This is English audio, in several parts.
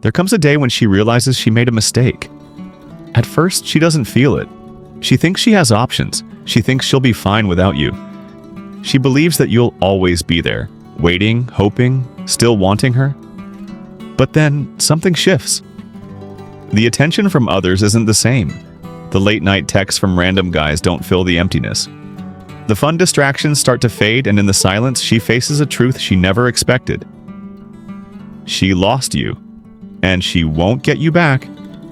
There comes a day when she realizes she made a mistake. At first, she doesn't feel it. She thinks she has options. She thinks she'll be fine without you. She believes that you'll always be there, waiting, hoping, still wanting her. But then, something shifts. The attention from others isn't the same. The late-night texts from random guys don't fill the emptiness. The fun distractions start to fade, and in the silence, she faces a truth she never expected. She lost you, and she won't get you back.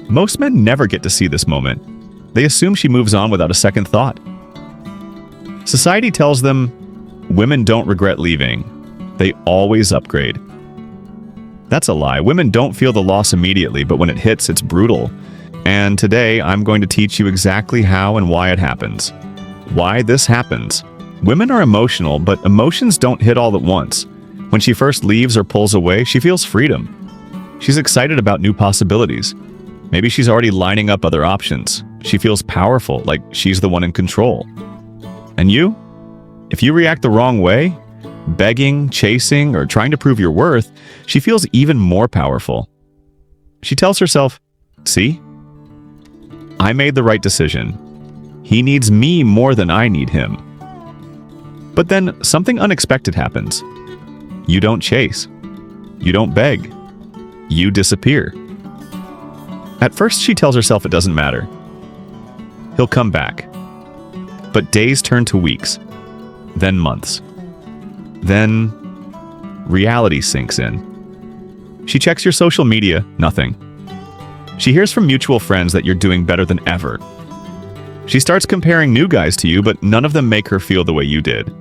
Most men never get to see this moment. They assume she moves on without a second thought. Society tells them, women don't regret leaving. They always upgrade. That's a lie. Women don't feel the loss immediately, but when it hits, it's brutal. And today, I'm going to teach you exactly how and why it happens. Why this happens. Women are emotional, but emotions don't hit all at once. When she first leaves or pulls away, she feels freedom. She's excited about new possibilities. Maybe she's already lining up other options. She feels powerful, like she's the one in control. And you? If you react the wrong way, begging, chasing, or trying to prove your worth, she feels even more powerful. She tells herself, see? I made the right decision. He needs me more than I need him. But then something unexpected happens. You don't chase. You don't beg. You disappear. At first, she tells herself it doesn't matter. He'll come back. But days turn to weeks, then months. Then reality sinks in. She checks your social media, nothing. She hears from mutual friends that you're doing better than ever. She starts comparing new guys to you, but none of them make her feel the way you did.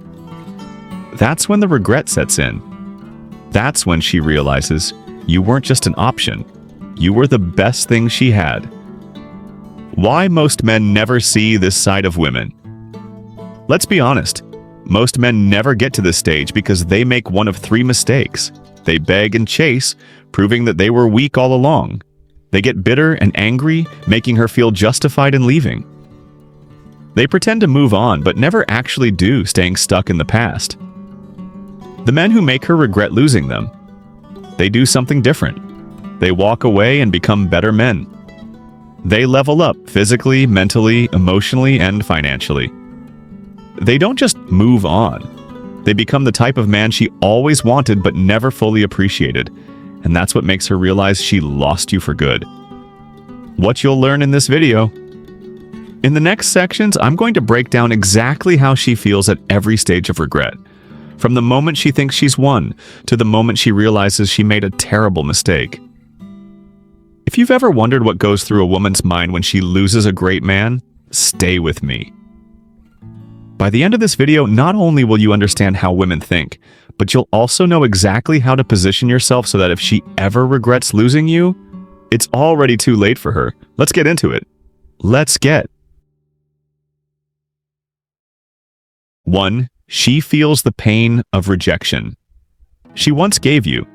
That's when the regret sets in. That's when she realizes you weren't just an option. You were the best thing she had. Why most men never see this side of women? Let's be honest. Most men never get to this stage because they make one of three mistakes. They beg and chase, proving that they were weak all along. They get bitter and angry, making her feel justified in leaving. They pretend to move on, but never actually do, staying stuck in the past. The men who make her regret losing them, they do something different. They walk away and become better men. They level up physically, mentally, emotionally, and financially. They don't just move on. They become the type of man she always wanted but never fully appreciated. And that's what makes her realize she lost you for good. What you'll learn in this video. In the next sections, I'm going to break down exactly how she feels at every stage of regret. From the moment she thinks she's won, to the moment she realizes she made a terrible mistake. If you've ever wondered what goes through a woman's mind when she loses a great man, stay with me. By the end of this video, not only will you understand how women think, but you'll also know exactly how to position yourself so that if she ever regrets losing you, it's already too late for her. Let's get into it. Let's get. 1. She feels the pain of rejection. She once gave you.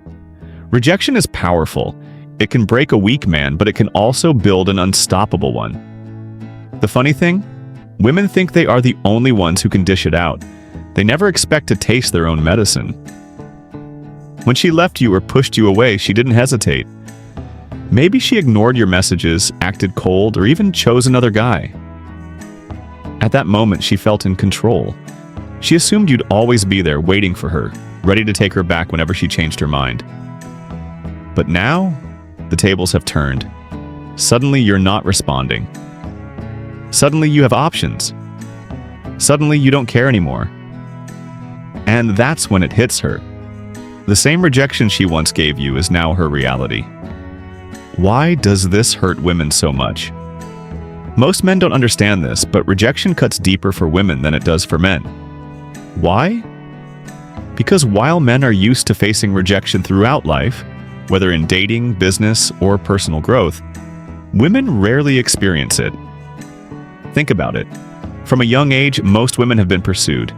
Rejection is powerful. It can break a weak man, but it can also build an unstoppable one. The funny thing? Women think they are the only ones who can dish it out. They never expect to taste their own medicine. When she left you or pushed you away, she didn't hesitate. Maybe she ignored your messages, acted cold, or even chose another guy. At that moment, she felt in control. She assumed you'd always be there, waiting for her, ready to take her back whenever she changed her mind. But now, the tables have turned. Suddenly, you're not responding. Suddenly, you have options. Suddenly, you don't care anymore. And that's when it hits her. The same rejection she once gave you is now her reality. Why does this hurt women so much? Most men don't understand this, but rejection cuts deeper for women than it does for men. Why? Because while men are used to facing rejection throughout life, whether in dating, business, or personal growth, women rarely experience it. Think about it. From a young age, most women have been pursued.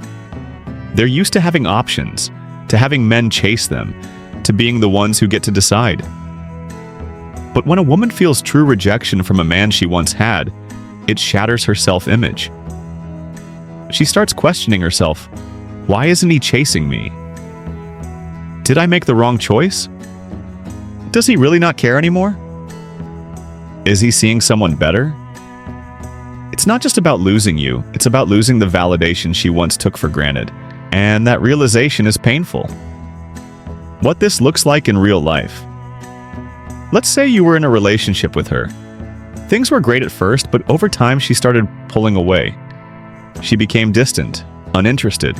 They're used to having options, to having men chase them, to being the ones who get to decide. But when a woman feels true rejection from a man she once had, it shatters her self-image. She starts questioning herself. Why isn't he chasing me? Did I make the wrong choice? Does he really not care anymore? Is he seeing someone better? It's not just about losing you, it's about losing the validation she once took for granted. And that realization is painful. What this looks like in real life. Let's say you were in a relationship with her. Things were great at first, but over time she started pulling away. She became distant, uninterested.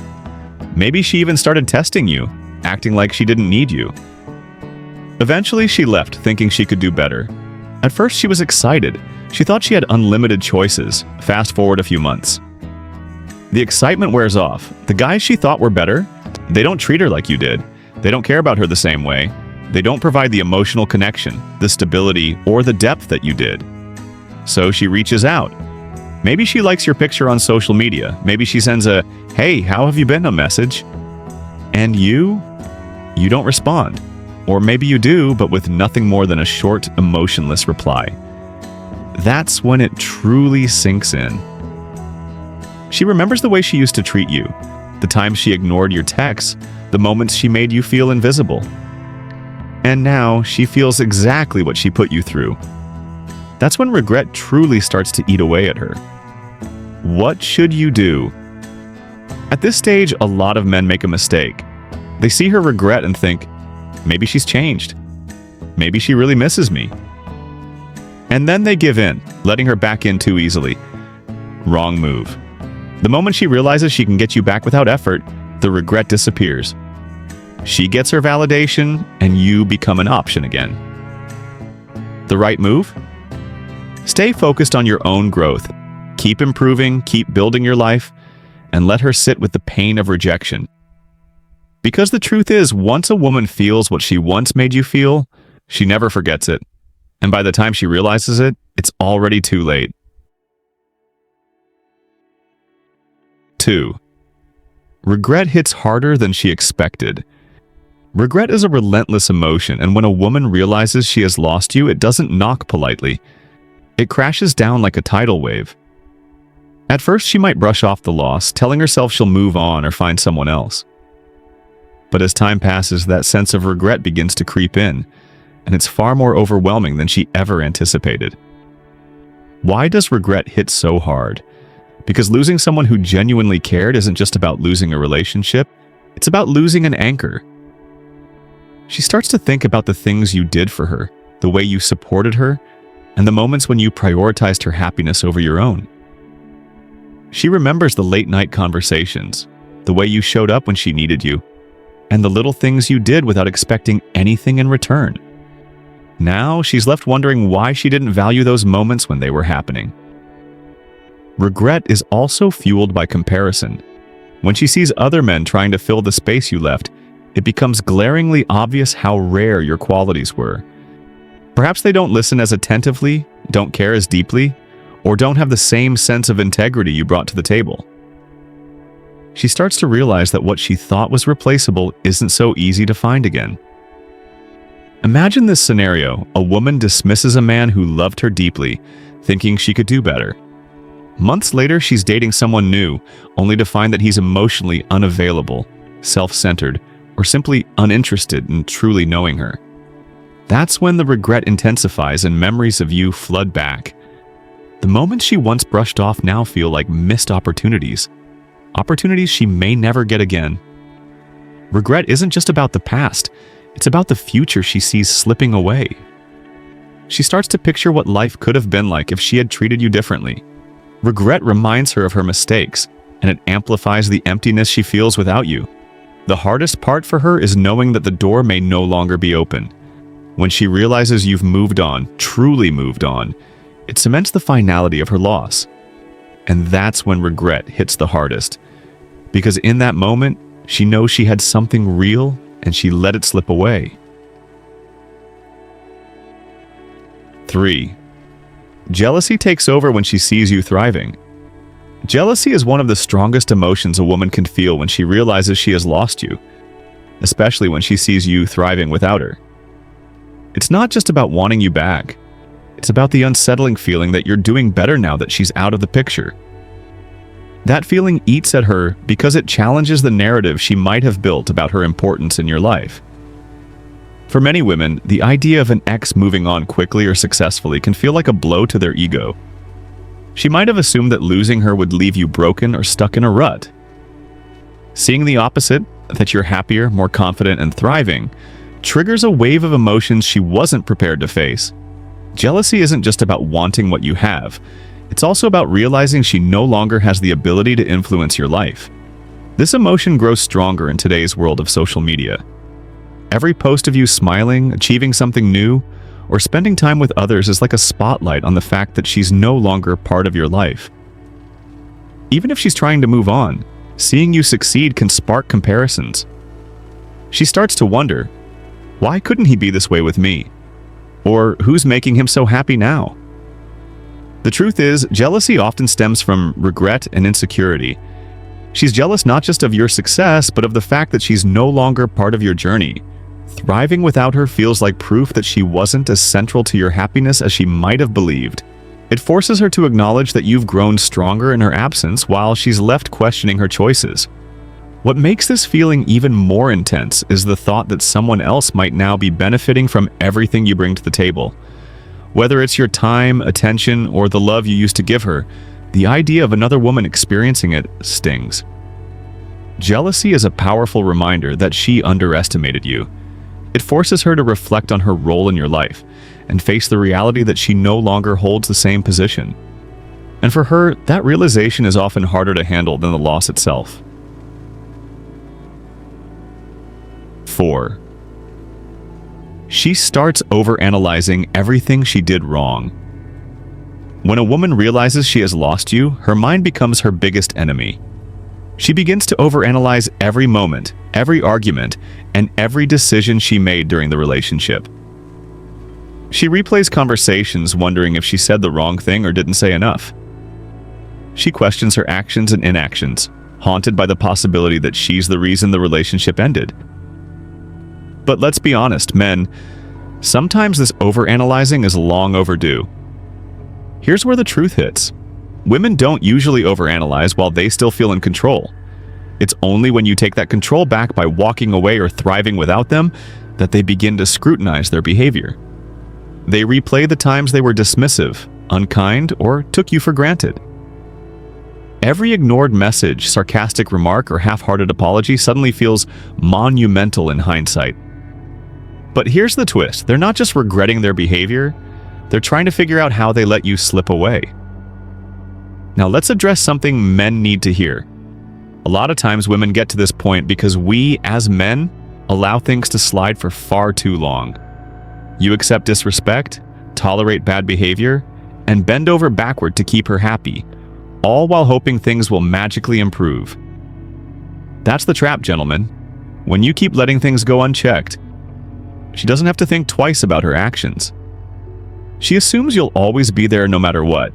Maybe she even started testing you, acting like she didn't need you. Eventually she left, thinking she could do better. At first she was excited. She thought she had unlimited choices. Fast forward a few months. The excitement wears off. The guys she thought were better, they don't treat her like you did. They don't care about her the same way. They don't provide the emotional connection, the stability, or the depth that you did. So she reaches out. Maybe she likes your picture on social media. Maybe she sends a, "Hey, how have you been?" a message. And you don't respond. Or maybe you do, but with nothing more than a short, emotionless reply. That's when it truly sinks in. She remembers the way she used to treat you, the times she ignored your texts, the moments she made you feel invisible. And now she feels exactly what she put you through. That's when regret truly starts to eat away at her. What should you do? At this stage, a lot of men make a mistake. They see her regret and think, maybe she's changed. Maybe she really misses me. And then they give in, letting her back in too easily. Wrong move. The moment she realizes she can get you back without effort, the regret disappears. She gets her validation, and you become an option again. The right move? Stay focused on your own growth. Keep improving, keep building your life, and let her sit with the pain of rejection. Because the truth is, once a woman feels what she once made you feel, she never forgets it. And by the time she realizes it, it's already too late. 2. Regret hits harder than she expected. Regret is a relentless emotion, and when a woman realizes she has lost you, it doesn't knock politely. It crashes down like a tidal wave. At first, she might brush off the loss, telling herself she'll move on or find someone else. But as time passes, that sense of regret begins to creep in, and it's far more overwhelming than she ever anticipated. Why does regret hit so hard? Because losing someone who genuinely cared isn't just about losing a relationship, it's about losing an anchor. She starts to think about the things you did for her, the way you supported her, and the moments when you prioritized her happiness over your own. She remembers the late-night conversations, the way you showed up when she needed you, and the little things you did without expecting anything in return. Now she's left wondering why she didn't value those moments when they were happening. Regret is also fueled by comparison. When she sees other men trying to fill the space you left, it becomes glaringly obvious how rare your qualities were. Perhaps they don't listen as attentively, don't care as deeply, or don't have the same sense of integrity you brought to the table. She starts to realize that what she thought was replaceable isn't so easy to find again. Imagine this scenario: a woman dismisses a man who loved her deeply, thinking she could do better. Months later, she's dating someone new, only to find that he's emotionally unavailable, self-centered, or simply uninterested in truly knowing her. That's when the regret intensifies and memories of you flood back. The moments she once brushed off now feel like missed opportunities. Opportunities she may never get again. Regret isn't just about the past, it's about the future she sees slipping away. She starts to picture what life could have been like if she had treated you differently. Regret reminds her of her mistakes, and it amplifies the emptiness she feels without you. The hardest part for her is knowing that the door may no longer be open. When she realizes you've moved on, truly moved on, it cements the finality of her loss. And that's when regret hits the hardest. Because in that moment, she knows she had something real and she let it slip away. 3. Jealousy takes over when she sees you thriving. Jealousy is one of the strongest emotions a woman can feel when she realizes she has lost you, especially when she sees you thriving without her. It's not just about wanting you back. It's about the unsettling feeling that you're doing better now that she's out of the picture. That feeling eats at her because it challenges the narrative she might have built about her importance in your life. For many women, the idea of an ex moving on quickly or successfully can feel like a blow to their ego. She might have assumed that losing her would leave you broken or stuck in a rut. Seeing the opposite, that you're happier, more confident, and thriving, triggers a wave of emotions she wasn't prepared to face. Jealousy isn't just about wanting what you have. It's also about realizing she no longer has the ability to influence your life. This emotion grows stronger in today's world of social media. Every post of you smiling, achieving something new, or spending time with others is like a spotlight on the fact that she's no longer part of your life. Even if she's trying to move on, seeing you succeed can spark comparisons. She starts to wonder, why couldn't he be this way with me? Or who's making him so happy now? The truth is, jealousy often stems from regret and insecurity. She's jealous not just of your success, but of the fact that she's no longer part of your journey. Thriving without her feels like proof that she wasn't as central to your happiness as she might have believed. It forces her to acknowledge that you've grown stronger in her absence while she's left questioning her choices. What makes this feeling even more intense is the thought that someone else might now be benefiting from everything you bring to the table. Whether it's your time, attention, or the love you used to give her, the idea of another woman experiencing it stings. Jealousy is a powerful reminder that she underestimated you. It forces her to reflect on her role in your life and face the reality that she no longer holds the same position. And for her, that realization is often harder to handle than the loss itself. 4. She starts overanalyzing everything she did wrong. When a woman realizes she has lost you, her mind becomes her biggest enemy. She begins to overanalyze every moment, every argument, and every decision she made during the relationship. She replays conversations wondering if she said the wrong thing or didn't say enough. She questions her actions and inactions, haunted by the possibility that she's the reason the relationship ended. But let's be honest, men, sometimes this overanalyzing is long overdue. Here's where the truth hits. Women don't usually overanalyze while they still feel in control. It's only when you take that control back by walking away or thriving without them that they begin to scrutinize their behavior. They replay the times they were dismissive, unkind, or took you for granted. Every ignored message, sarcastic remark, or half-hearted apology suddenly feels monumental in hindsight. But here's the twist. They're not just regretting their behavior, they're trying to figure out how they let you slip away. Now let's address something men need to hear. A lot of times women get to this point because we, as men, allow things to slide for far too long. You accept disrespect, tolerate bad behavior, and bend over backward to keep her happy, all while hoping things will magically improve. That's the trap, gentlemen. When you keep letting things go unchecked, she doesn't have to think twice about her actions. She assumes you'll always be there no matter what.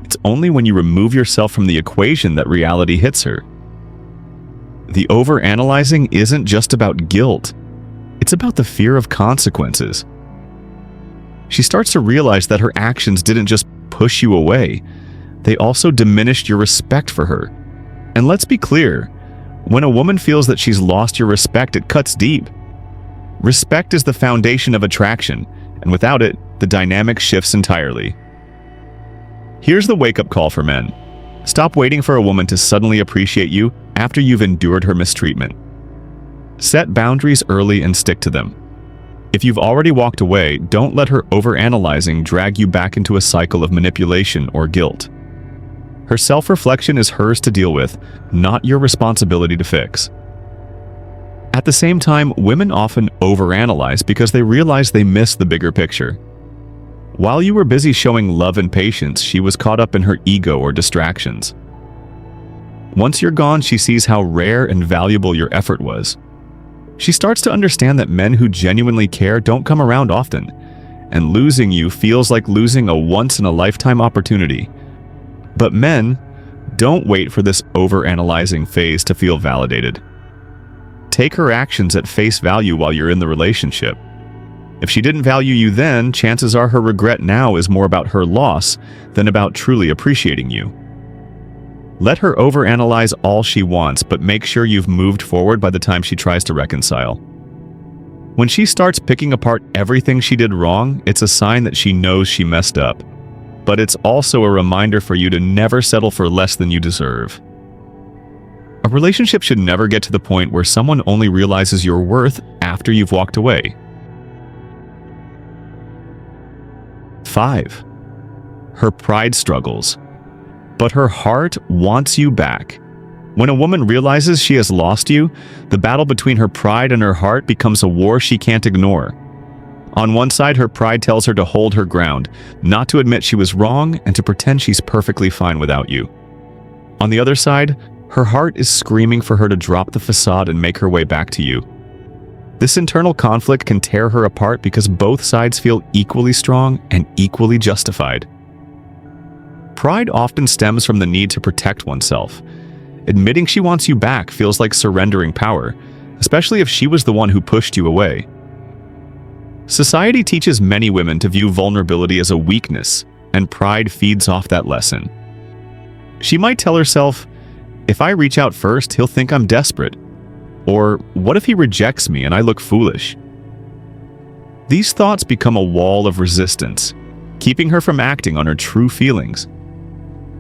It's only when you remove yourself from the equation that reality hits her. The overanalyzing isn't just about guilt. It's about the fear of consequences. She starts to realize that her actions didn't just push you away. They also diminished your respect for her. And let's be clear, when a woman feels that she's lost your respect, it cuts deep. Respect is the foundation of attraction, and without it, the dynamic shifts entirely. Here's the wake-up call for men. Stop waiting for a woman to suddenly appreciate you after you've endured her mistreatment. Set boundaries early and stick to them. If you've already walked away, don't let her overanalyzing drag you back into a cycle of manipulation or guilt. Her self-reflection is hers to deal with, not your responsibility to fix. At the same time, women often overanalyze because they realize they miss the bigger picture. While you were busy showing love and patience, she was caught up in her ego or distractions. Once you're gone, she sees how rare and valuable your effort was. She starts to understand that men who genuinely care don't come around often, and losing you feels like losing a once-in-a-lifetime opportunity. But men, don't wait for this overanalyzing phase to feel validated. Take her actions at face value while you're in the relationship. If she didn't value you then, chances are her regret now is more about her loss than about truly appreciating you. Let her overanalyze all she wants, but make sure you've moved forward by the time she tries to reconcile. When she starts picking apart everything she did wrong, it's a sign that she knows she messed up. But it's also a reminder for you to never settle for less than you deserve. A relationship should never get to the point where someone only realizes your worth after you've walked away. 5. Her pride struggles, but her heart wants you back. When a woman realizes she has lost you, the battle between her pride and her heart becomes a war she can't ignore. On one side, her pride tells her to hold her ground, not to admit she was wrong, and to pretend she's perfectly fine without you. On the other side, her heart is screaming for her to drop the facade and make her way back to you. This internal conflict can tear her apart because both sides feel equally strong and equally justified. Pride often stems from the need to protect oneself. Admitting she wants you back feels like surrendering power, especially if she was the one who pushed you away. Society teaches many women to view vulnerability as a weakness, and pride feeds off that lesson. She might tell herself, "If I reach out first, he'll think I'm desperate." Or, "What if he rejects me and I look foolish?" These thoughts become a wall of resistance, keeping her from acting on her true feelings.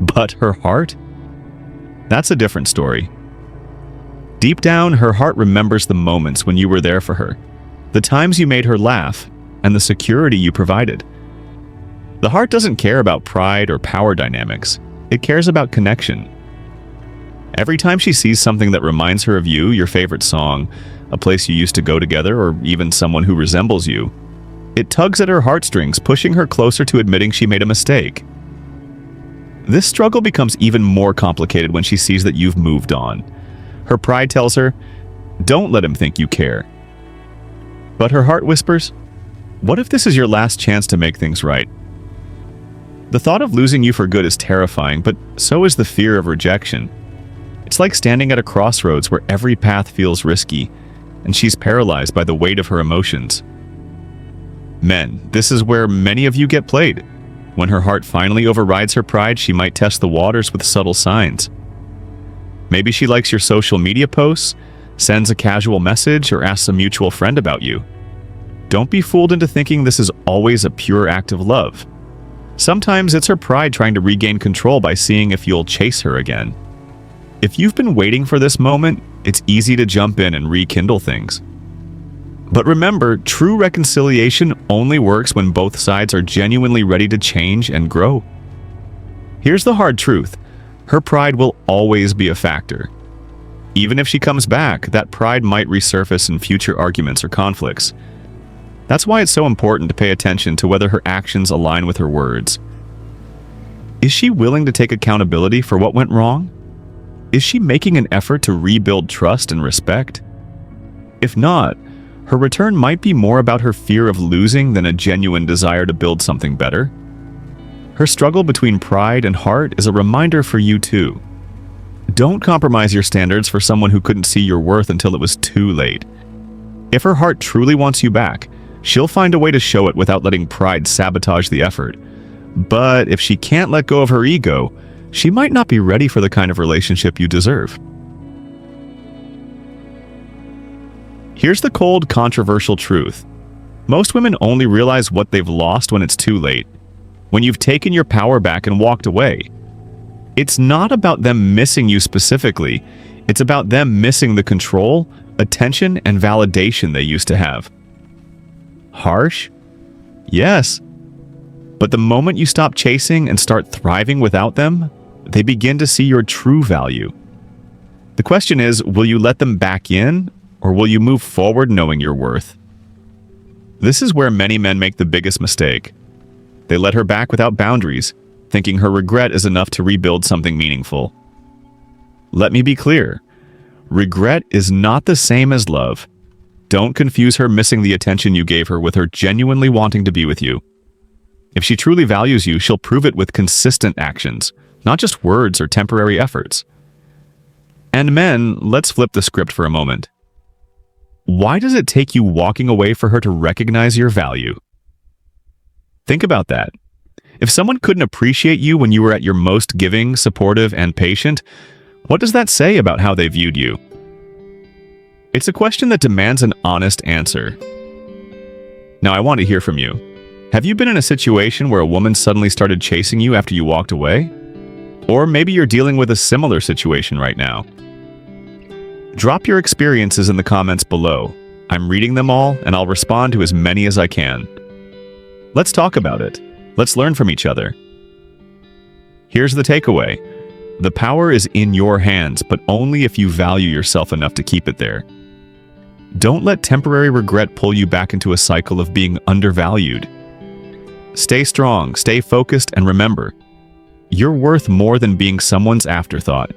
But her heart? That's a different story. Deep down, her heart remembers the moments when you were there for her, the times you made her laugh, and the security you provided. The heart doesn't care about pride or power dynamics. It cares about connection. Every time she sees something that reminds her of you, your favorite song, a place you used to go together, or even someone who resembles you, it tugs at her heartstrings, pushing her closer to admitting she made a mistake. This struggle becomes even more complicated when she sees that you've moved on. Her pride tells her, "Don't let him think you care." But her heart whispers, "What if this is your last chance to make things right?" The thought of losing you for good is terrifying, but so is the fear of rejection. It's like standing at a crossroads where every path feels risky, and she's paralyzed by the weight of her emotions. Men, this is where many of you get played. When her heart finally overrides her pride, she might test the waters with subtle signs. Maybe she likes your social media posts, sends a casual message, or asks a mutual friend about you. Don't be fooled into thinking this is always a pure act of love. Sometimes it's her pride trying to regain control by seeing if you'll chase her again. If you've been waiting for this moment, it's easy to jump in and rekindle things. But remember, true reconciliation only works when both sides are genuinely ready to change and grow. Here's the hard truth. Her pride will always be a factor. Even if she comes back, that pride might resurface in future arguments or conflicts. That's why it's so important to pay attention to whether her actions align with her words. Is she willing to take accountability for what went wrong? Is she making an effort to rebuild trust and respect? If not, her return might be more about her fear of losing than a genuine desire to build something better. Her struggle between pride and heart is a reminder for you too. Don't compromise your standards for someone who couldn't see your worth until it was too late. If her heart truly wants you back, she'll find a way to show it without letting pride sabotage the effort. But if she can't let go of her ego, she might not be ready for the kind of relationship you deserve. Here's the cold, controversial truth. Most women only realize what they've lost when it's too late, when you've taken your power back and walked away. It's not about them missing you specifically. It's about them missing the control, attention, and validation they used to have. Harsh? Yes. But the moment you stop chasing and start thriving without them, they begin to see your true value. The question is, will you let them back in, or will you move forward knowing your worth? This is where many men make the biggest mistake. They let her back without boundaries, thinking her regret is enough to rebuild something meaningful. Let me be clear. Regret is not the same as love. Don't confuse her missing the attention you gave her with her genuinely wanting to be with you. If she truly values you, she'll prove it with consistent actions, not just words or temporary efforts. And men, let's flip the script for a moment. Why does it take you walking away for her to recognize your value? Think about that. If someone couldn't appreciate you when you were at your most giving, supportive, and patient, what does that say about how they viewed you? It's a question that demands an honest answer. Now, I want to hear from you. Have you been in a situation where a woman suddenly started chasing you after you walked away? Or maybe you're dealing with a similar situation right now. Drop your experiences in the comments below. I'm reading them all, and I'll respond to as many as I can. Let's talk about it. Let's learn from each other. Here's the takeaway. The power is in your hands, but only if you value yourself enough to keep it there. Don't let temporary regret pull you back into a cycle of being undervalued. Stay strong, stay focused, and remember, you're worth more than being someone's afterthought.